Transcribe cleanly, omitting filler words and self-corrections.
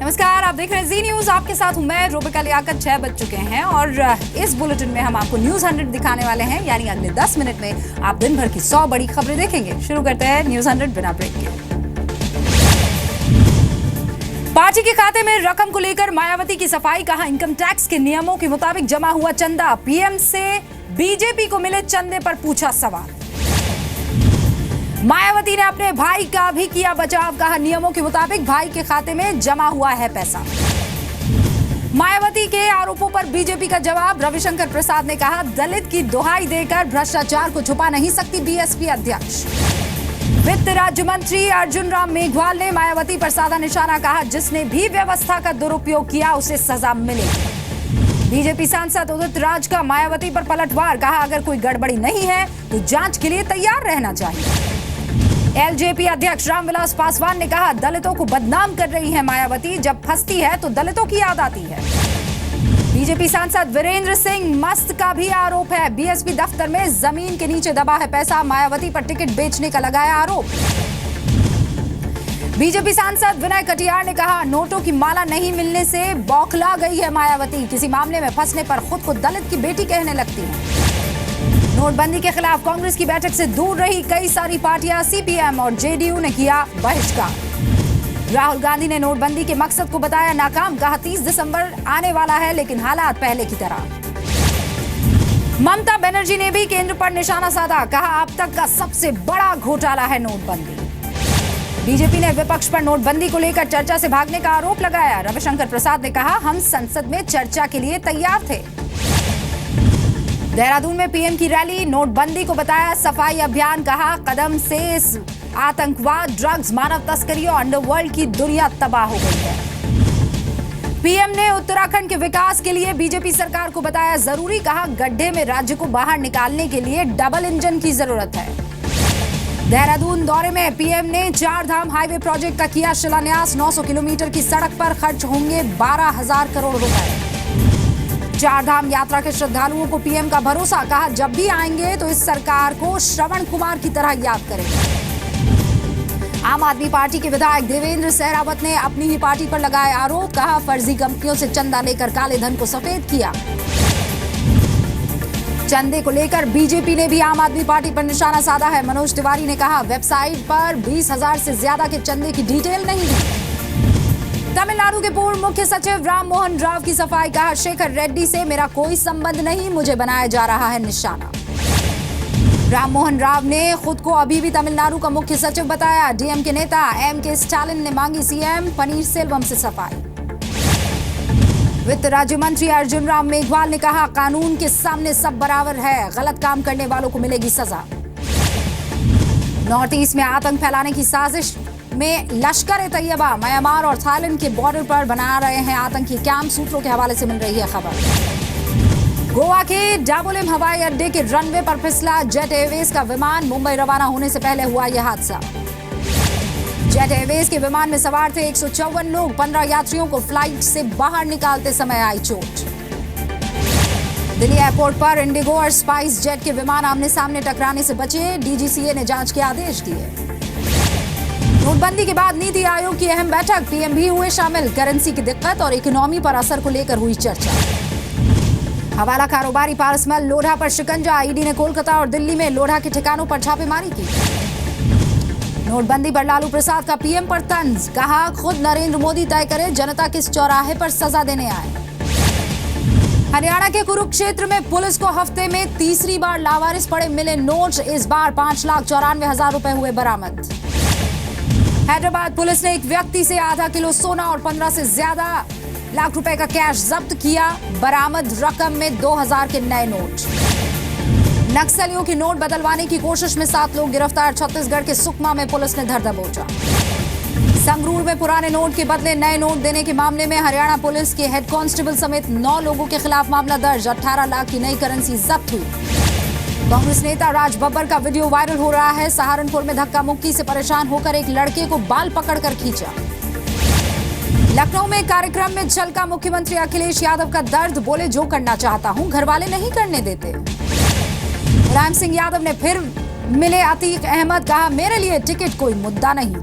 नमस्कार, आप देख रहे हैं जी न्यूज। आपके साथ हूं मैं रूबिका लियाकत। 6 बज चुके हैं और इस बुलेटिन में हम आपको न्यूज 100 दिखाने वाले हैं, यानी अगले 10 मिनट में आप दिन भर की 100 बड़ी खबरें देखेंगे। शुरू करते हैं न्यूज 100 बिना ब्रेक के। पार्टी के खाते में रकम को लेकर मायावती की सफाई, कहा इनकम टैक्स के नियमों के मुताबिक जमा हुआ चंदा। पीएम से बीजेपी को मिले चंदे पर पूछा सवाल। मायावती ने अपने भाई का भी किया बचाव, कहा नियमों के मुताबिक भाई के खाते में जमा हुआ है पैसा। मायावती के आरोपों पर बीजेपी का जवाब। रविशंकर प्रसाद ने कहा दलित की दुहाई देकर भ्रष्टाचार को छुपा नहीं सकती बीएसपी अध्यक्ष। वित्त राज्य मंत्री अर्जुन राम मेघवाल ने मायावती पर साधा निशाना, कहा जिसने भी व्यवस्था का दुरुपयोग किया उसे सजा मिलेगी। बीजेपी सांसद उदित राज का मायावती पर पलटवार, कहा अगर कोई गड़बड़ी नहीं है तो जांच के लिए तैयार रहना चाहिए। एलजेपी अध्यक्ष रामविलास पासवान ने कहा दलितों को बदनाम कर रही है मायावती, जब फंसती है तो दलितों की याद आती है। बीजेपी सांसद वीरेंद्र सिंह मस्त का भी आरोप है, बीएसपी दफ्तर में जमीन के नीचे दबा है पैसा। मायावती पर टिकट बेचने का लगाया आरोप। बीजेपी सांसद विनय कटियार ने कहा नोटों की माला नहीं मिलने से बौखला गई है मायावती, किसी मामले में फंसने पर खुद को दलित की बेटी कहने लगती है। नोटबंदी के खिलाफ कांग्रेस की बैठक से दूर रही कई सारी पार्टियां, सीपीएम और जेडीयू ने किया बहिष्कार। राहुल गांधी ने नोटबंदी के मकसद को बताया नाकाम, कहा 30 दिसंबर आने वाला है लेकिन हालात पहले की तरह। ममता बनर्जी ने भी केंद्र पर निशाना साधा, कहा अब तक का सबसे बड़ा घोटाला है नोटबंदी। बीजेपी ने विपक्ष पर नोटबंदी को लेकर चर्चा से भागने का आरोप लगाया। रविशंकर प्रसाद ने कहा हम संसद में चर्चा के लिए तैयार थे। देहरादून में पीएम की रैली, नोटबंदी को बताया सफाई अभियान, कहा कदम से आतंकवाद, ड्रग्स, मानव तस्करी और अंडरवर्ल्ड की दुनिया तबाह हो गई है। पीएम ने उत्तराखंड के विकास के लिए बीजेपी सरकार को बताया जरूरी, कहा गड्ढे में राज्य को बाहर निकालने के लिए डबल इंजन की जरूरत है। देहरादून दौरे में पीएम ने 4 धाम हाईवे प्रोजेक्ट का किया शिलान्यास। 900 किलोमीटर की सड़क पर खर्च होंगे 12,000 करोड़ रुपए। 4 धाम यात्रा के श्रद्धालुओं को पीएम का भरोसा, कहा जब भी आएंगे तो इस सरकार को श्रवण कुमार की तरह याद करेंगे। आम आदमी पार्टी के विधायक देवेंद्र सहरावत ने अपनी ही पार्टी पर लगाए आरोप, कहा फर्जी कंपनियों से चंदा लेकर काले धन को सफेद किया। चंदे को लेकर बीजेपी ने भी आम आदमी पार्टी पर निशाना साधा है। मनोज तिवारी ने कहा वेबसाइट पर 20,000 से ज्यादा के चंदे की डिटेल नहीं दी। तमिलनाडु के पूर्व मुख्य सचिव राम मोहन राव की सफाई, कहा शेखर रेड्डी से मेरा कोई संबंध नहीं, मुझे बनाया जा रहा है निशाना। राम मोहन राव ने खुद को अभी भी तमिलनाडु का मुख्य सचिव बताया। डीएम के नेता एमके स्टालिन ने मांगी सीएम पनीरसेल्वम से सफाई। वित्त राज्य मंत्री अर्जुन राम मेघवाल ने कहा कानून के सामने सब बराबर है, गलत काम करने वालों को मिलेगी सजा। नॉर्थ ईस्ट में आतंक फैलाने की साजिश में लश्कर-ए-तैयबा म्यांमार और थाईलैंड के बॉर्डर पर बना रहे हैं आतंकी कैंप, सूत्रों के हवाले से मिल रही है खबर। गोवा के डाबोलिम हवाई अड्डे के रनवे पर फिसला जेट एयरवेज का विमान, मुंबई रवाना होने से पहले हुआ यह हादसा। जेट एयरवेज के विमान में सवार थे 154 लोग, 15 यात्रियों को फ्लाइट से बाहर निकालते समय आई चोट। दिल्ली एयरपोर्ट पर इंडिगो और स्पाइस जेट के विमान आमने सामने टकराने से बचे, डीजीसीए ने जांच के आदेश दिए। नोटबंदी के बाद नीति आयोग की अहम बैठक, पीएम भी हुए शामिल। करेंसी की दिक्कत और इकोनॉमी पर असर को लेकर हुई चर्चा। हवाला कारोबारी पारसमल लोढ़ा पर शिकंजा, ईडी ने कोलकाता और दिल्ली में लोढ़ा के ठिकानों पर छापेमारी की। नोटबंदी पर लालू प्रसाद का पीएम पर तंज, कहा खुद नरेंद्र मोदी तय करे जनता किस चौराहे पर सजा देने आए। हरियाणा के कुरुक्षेत्र में पुलिस को हफ्ते में तीसरी बार लावारिस पड़े मिले नोट, इस बार 5,94,000 रुपए हुए बरामद। हैदराबाद पुलिस ने एक व्यक्ति से आधा किलो सोना और 15 से ज्यादा लाख रुपए का कैश जब्त किया, बरामद रकम में 2,000 के नए नोट। नक्सलियों के नोट बदलवाने की कोशिश में 7 लोग गिरफ्तार, छत्तीसगढ़ के सुकमा में पुलिस ने धर दबोचा। संगरूर में पुराने नोट के बदले नए नोट देने के मामले में हरियाणा पुलिस के हेड कांस्टेबल समेत 9 लोगों के खिलाफ मामला दर्ज, 18 लाख की नई करेंसी जब्त हुई। कांग्रेस नेता राज बब्बर का वीडियो वायरल हो रहा है। सहारनपुर में धक्का मुक्की से परेशान होकर एक लड़के को बाल पकड़कर खींचा। लखनऊ में कार्यक्रम में झलका मुख्यमंत्री अखिलेश यादव का दर्द, बोले जो करना चाहता हूं घरवाले नहीं करने देते। मुलायम सिंह यादव ने फिर मिले अतीक अहमद, कहा मेरे लिए टिकट कोई मुद्दा नहीं।